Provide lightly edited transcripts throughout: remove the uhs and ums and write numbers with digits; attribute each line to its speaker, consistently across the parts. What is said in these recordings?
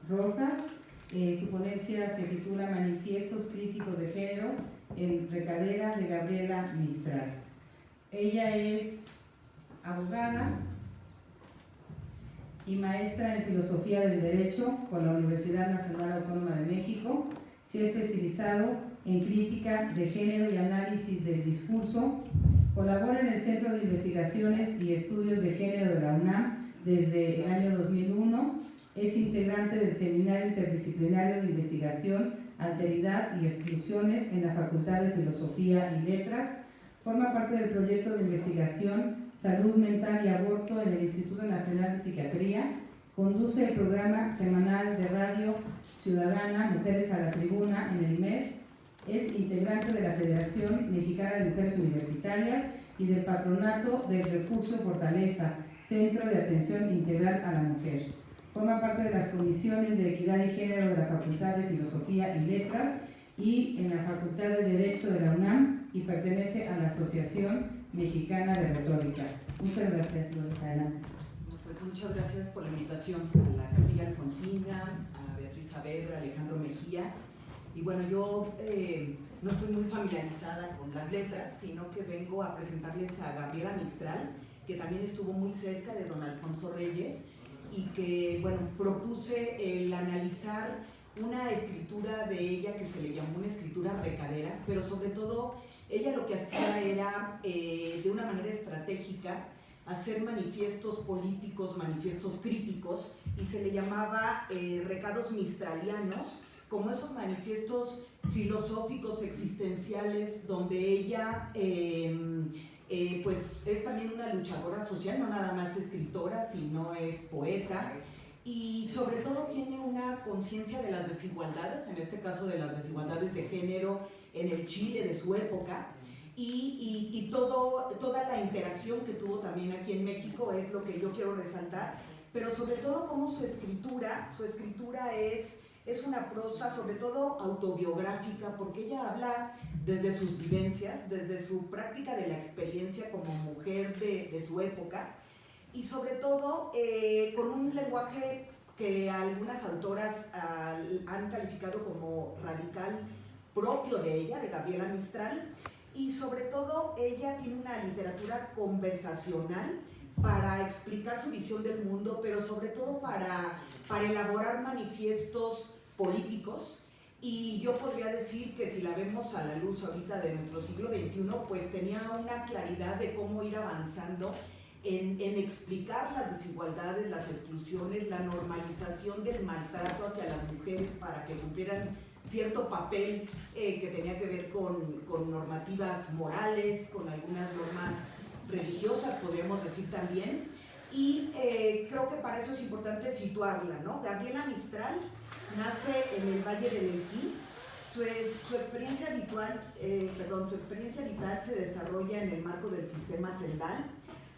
Speaker 1: Rosas. Su ponencia se titula Manifiestos Críticos de Género en Recadera, de Gabriela Mistral. Ella es abogada y maestra en Filosofía del Derecho por la Universidad Nacional Autónoma de México. Se ha especializado en crítica de género y análisis del discurso. Colabora en el Centro de Investigaciones y Estudios de Género de la UNAM desde el año 2001. Es integrante del Seminario Interdisciplinario de Investigación, Alteridad y Exclusiones en la Facultad de Filosofía y Letras. Forma parte del proyecto de investigación Salud Mental y Aborto en el Instituto Nacional de Psiquiatría. Conduce el programa semanal de radio ciudadana Mujeres a la Tribuna en el IMER. Es integrante de la Federación Mexicana de Mujeres Universitarias y del Patronato del Refugio Fortaleza, Centro de Atención Integral a la Mujer. Forma parte de las comisiones de Equidad y Género de la Facultad de Filosofía y Letras y en la Facultad de Derecho de la UNAM y pertenece a la Asociación Mexicana de Retórica. Muchas gracias, Loreta. Adelante.
Speaker 2: Pues muchas gracias por la invitación a la Capilla Alfonsina, a Beatriz Saavedra, a Alejandro Mejía. Y bueno, yo no estoy muy familiarizada con las letras, sino que vengo a presentarles a Gabriela Mistral, que también estuvo muy cerca de don Alfonso Reyes, y que, bueno, propuse el analizar una escritura de ella que se le llamó una escritura recadera, pero sobre todo ella lo que hacía era, de una manera estratégica, hacer manifiestos políticos, manifiestos críticos, y se le llamaba recados mistralianos, como esos manifiestos filosóficos existenciales donde ella pues es también una luchadora social, no nada más escritora, sino es poeta, y sobre todo tiene una conciencia de las desigualdades, en este caso de las desigualdades de género en el Chile de su época, y toda la interacción que tuvo también aquí en México es lo que yo quiero resaltar, pero sobre todo como su escritura es una prosa sobre todo autobiográfica, porque ella habla desde sus vivencias, desde su práctica de la experiencia como mujer de su época, y sobre todo con un lenguaje que algunas autoras han calificado como radical, propio de ella, de Gabriela Mistral, y sobre todo ella tiene una literatura conversacional para explicar su visión del mundo, pero sobre todo para elaborar manifiestos políticos, y yo podría decir que si la vemos a la luz ahorita de nuestro siglo XXI, pues tenía una claridad de cómo ir avanzando en explicar las desigualdades, las exclusiones, la normalización del maltrato hacia las mujeres para que cumplieran cierto papel que tenía que ver con normativas morales, con algunas normas religiosas, podríamos decir también, y creo que para eso es importante situarla, ¿no? Gabriela Mistral nace en el Valle del Elqui. Su experiencia vital se desarrolla en el marco del sistema Sendal,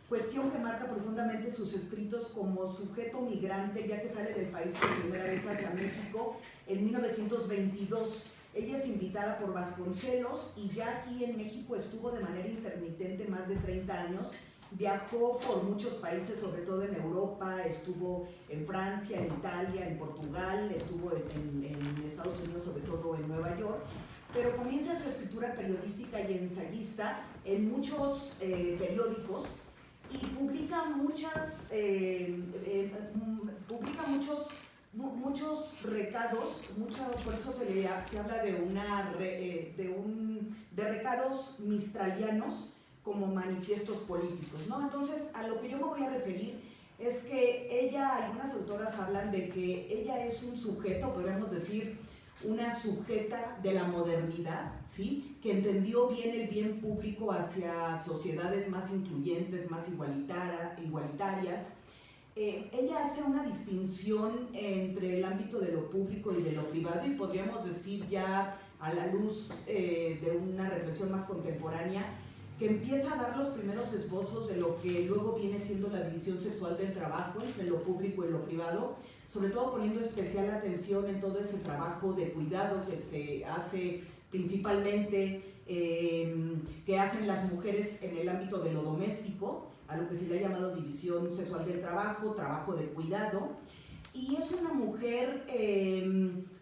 Speaker 2: cuestión que marca profundamente sus escritos como sujeto migrante, ya que sale del país por primera vez hacia México en 1922. Ella es invitada por Vasconcelos y ya aquí en México estuvo de manera intermitente más de 30 años. Viajó por muchos países, sobre todo en Europa, estuvo en Francia, en Italia, en Portugal, estuvo en Estados Unidos, sobre todo en Nueva York, pero comienza su escritura periodística y ensayista en muchos periódicos y publica muchos recados, por eso se habla de recados mistralianos como manifiestos políticos, ¿no? Entonces, a lo que yo me voy a referir es que algunas autoras hablan de que ella es un sujeto, podríamos decir, una sujeta de la modernidad, ¿sí? Que entendió bien el bien público hacia sociedades más incluyentes, más igualitarias. Ella hace una distinción entre el ámbito de lo público y de lo privado, y podríamos decir ya a la luz de una reflexión más contemporánea, que empieza a dar los primeros esbozos de lo que luego viene siendo la división sexual del trabajo entre lo público y lo privado, sobre todo poniendo especial atención en todo ese trabajo de cuidado que se hace principalmente, que hacen las mujeres en el ámbito de lo doméstico, a lo que se le ha llamado división sexual del trabajo, trabajo de cuidado. y es una mujer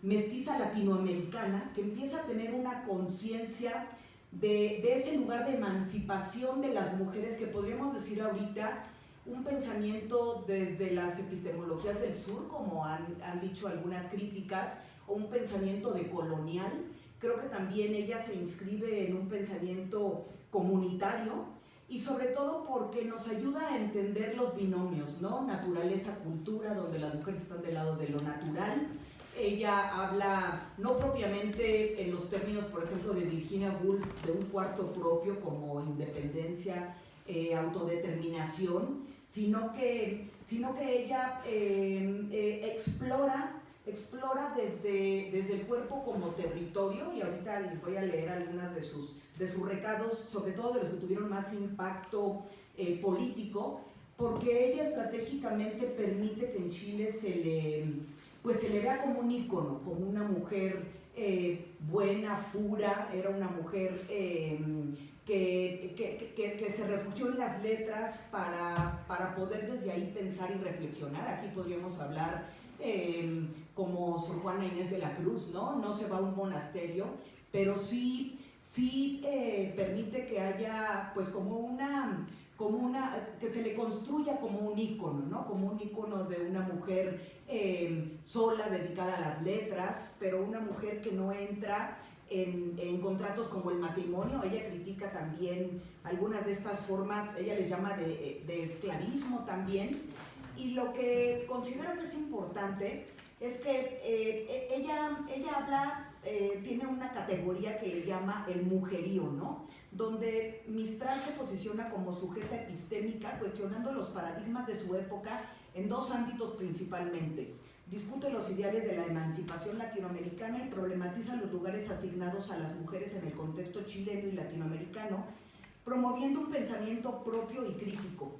Speaker 2: mestiza latinoamericana que empieza a tener una conciencia de ese lugar de emancipación de las mujeres que podríamos decir ahorita un pensamiento desde las epistemologías del sur, como han dicho algunas críticas, o un pensamiento decolonial. Creo que también ella se inscribe en un pensamiento comunitario y sobre todo porque nos ayuda a entender los binomios, ¿no? Naturaleza-cultura, donde las mujeres están del lado de lo natural. Ella habla, no propiamente en los términos, por ejemplo, de Virginia Woolf, de un cuarto propio como independencia, autodeterminación, sino que ella explora desde el cuerpo como territorio, y ahorita les voy a leer algunas de sus recados, sobre todo de los que tuvieron más impacto político, porque ella estratégicamente permite que en Chile se le vea como un ícono, como una mujer buena, pura. Era una mujer que se refugió en las letras para poder desde ahí pensar y reflexionar. Aquí podríamos hablar como Sor Juana Inés de la Cruz, ¿no? No se va a un monasterio, pero sí permite que haya pues que se le construya como un ícono, ¿no? Como un ícono de una mujer sola, dedicada a las letras, pero una mujer que no entra en contratos como el matrimonio. Ella critica también algunas de estas formas, ella les llama de esclavismo también, y lo que considero que es importante es que ella habla, tiene una categoría que le llama el mujerío, ¿no? Donde Mistral se posiciona como sujeta epistémica, cuestionando los paradigmas de su época en dos ámbitos principalmente. Discute los ideales de la emancipación latinoamericana y problematiza los lugares asignados a las mujeres en el contexto chileno y latinoamericano, promoviendo un pensamiento propio y crítico.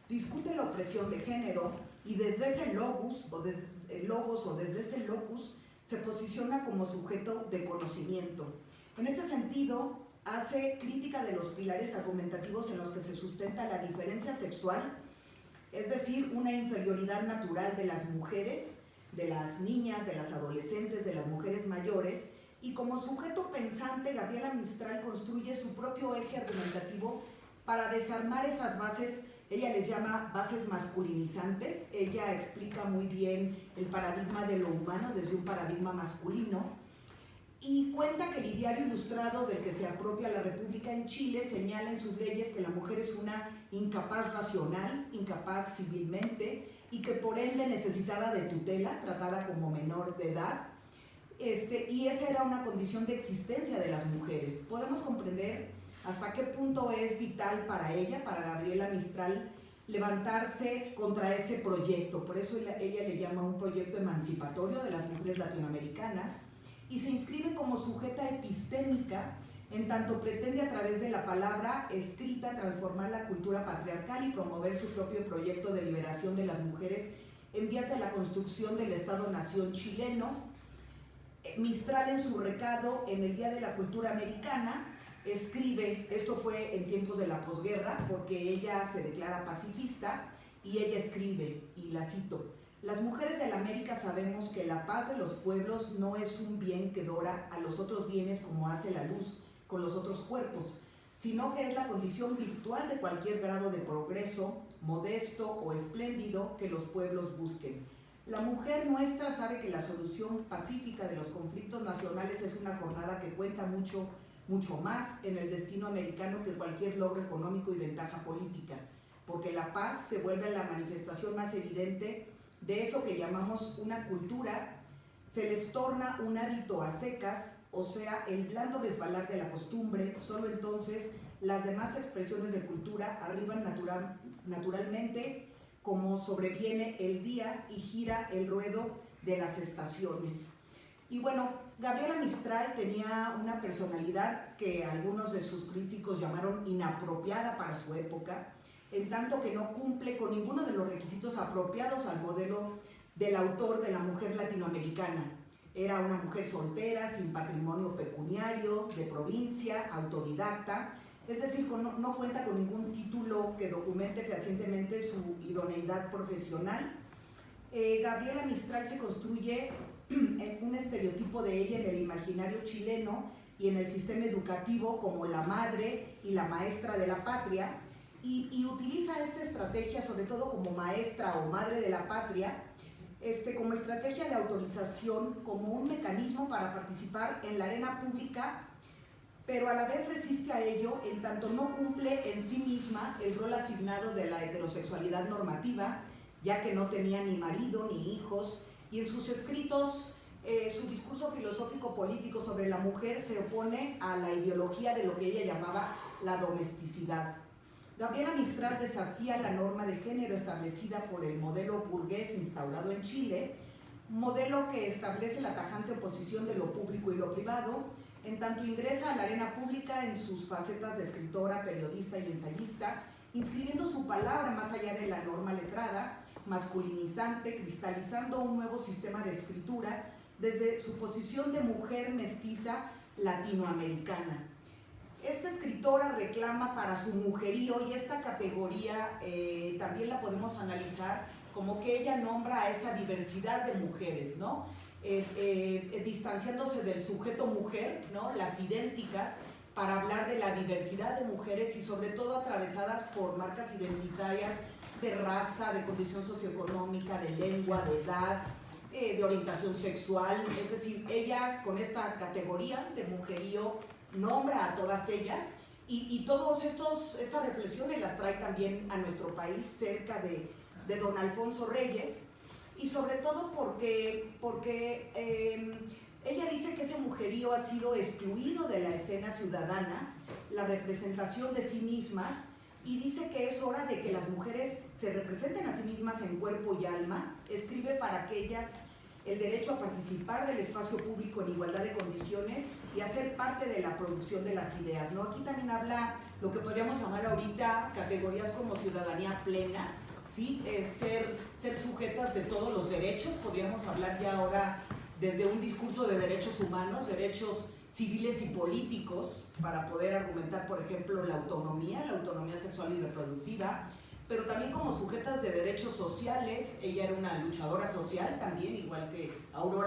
Speaker 2: Discute la opresión de género y desde ese logos o desde ese locus se posiciona como sujeto de conocimiento. En este sentido, hace crítica de los pilares argumentativos en los que se sustenta la diferencia sexual, es decir, una inferioridad natural de las mujeres, de las niñas, de las adolescentes, de las mujeres mayores, y como sujeto pensante, Gabriela Mistral construye su propio eje argumentativo para desarmar esas bases. Ella les llama bases masculinizantes. Ella explica muy bien el paradigma de lo humano desde un paradigma masculino y cuenta que el ideario ilustrado del que se apropia la República en Chile señala en sus leyes que la mujer es una incapaz racional, incapaz civilmente y que por ende necesitada de tutela, tratada como menor de edad. Y esa era una condición de existencia de las mujeres. Podemos comprender hasta qué punto es vital para ella, para Gabriela Mistral, levantarse contra ese proyecto. Por eso ella le llama un proyecto emancipatorio de las mujeres latinoamericanas, y se inscribe como sujeta epistémica en tanto pretende a través de la palabra escrita transformar la cultura patriarcal y promover su propio proyecto de liberación de las mujeres en vías de la construcción del Estado-Nación chileno. Mistral, en su recado en el Día de la Cultura Americana, escribe, esto fue en tiempos de la posguerra, porque ella se declara pacifista, y ella escribe, y la cito: las mujeres de la América sabemos que la paz de los pueblos no es un bien que dora a los otros bienes como hace la luz con los otros cuerpos, sino que es la condición virtual de cualquier grado de progreso, modesto o espléndido, que los pueblos busquen. La mujer nuestra sabe que la solución pacífica de los conflictos nacionales es una jornada que cuenta mucho más en el destino americano que cualquier logro económico y ventaja política, porque la paz se vuelve la manifestación más evidente de eso que llamamos una cultura. Se les torna un hábito a secas, o sea, el blando desbalar de la costumbre. Solo entonces las demás expresiones de cultura arriban naturalmente, como sobreviene el día y gira el ruedo de las estaciones. Y bueno, Gabriela Mistral tenía una personalidad que algunos de sus críticos llamaron inapropiada para su época, en tanto que no cumple con ninguno de los requisitos apropiados al modelo del autor de la mujer latinoamericana. Era una mujer soltera, sin patrimonio pecuniario, de provincia, autodidacta, es decir, no cuenta con ningún título que documente fehacientemente su idoneidad profesional. Gabriela Mistral se construye en un estereotipo de ella en el imaginario chileno y en el sistema educativo como la madre y la maestra de la patria, y utiliza esta estrategia sobre todo como maestra o madre de la patria, como estrategia de autorización, como un mecanismo para participar en la arena pública, pero a la vez resiste a ello en tanto no cumple en sí misma el rol asignado de la heterosexualidad normativa, ya que no tenía ni marido ni hijos, y en sus escritos, su discurso filosófico político sobre la mujer se opone a la ideología de lo que ella llamaba la domesticidad. Gabriela Mistral desafía la norma de género establecida por el modelo burgués instaurado en Chile, modelo que establece la tajante oposición de lo público y lo privado, en tanto ingresa a la arena pública en sus facetas de escritora, periodista y ensayista, inscribiendo su palabra más allá de la norma letrada, masculinizante, cristalizando un nuevo sistema de escritura desde su posición de mujer mestiza latinoamericana. Esta escritora reclama para su mujerío, y esta categoría también la podemos analizar como que ella nombra a esa diversidad de mujeres, ¿no? Distanciándose del sujeto mujer, ¿no? Las idénticas, para hablar de la diversidad de mujeres y sobre todo atravesadas por marcas identitarias de raza, de condición socioeconómica, de lengua, de edad, de orientación sexual. Es decir, ella con esta categoría de mujerío nombra a todas ellas, y todas estas reflexiones las trae también a nuestro país cerca de don Alfonso Reyes, y sobre todo porque ella dice que ese mujerío ha sido excluido de la escena ciudadana, la representación de sí mismas, y dice que es hora de que las mujeres se representen a sí mismas en cuerpo y alma. Escribe para que ellas el derecho a participar del espacio público en igualdad de condiciones y a ser parte de la producción de las ideas, ¿no? Aquí también habla lo que podríamos llamar ahorita categorías como ciudadanía plena, ¿sí? Ser sujetas de todos los derechos. Podríamos hablar ya ahora desde un discurso de derechos humanos, derechos civiles y políticos, para poder argumentar, por ejemplo, la autonomía sexual y reproductiva, pero también como sujetas de derechos sociales. Ella era una luchadora social también, igual que Aurora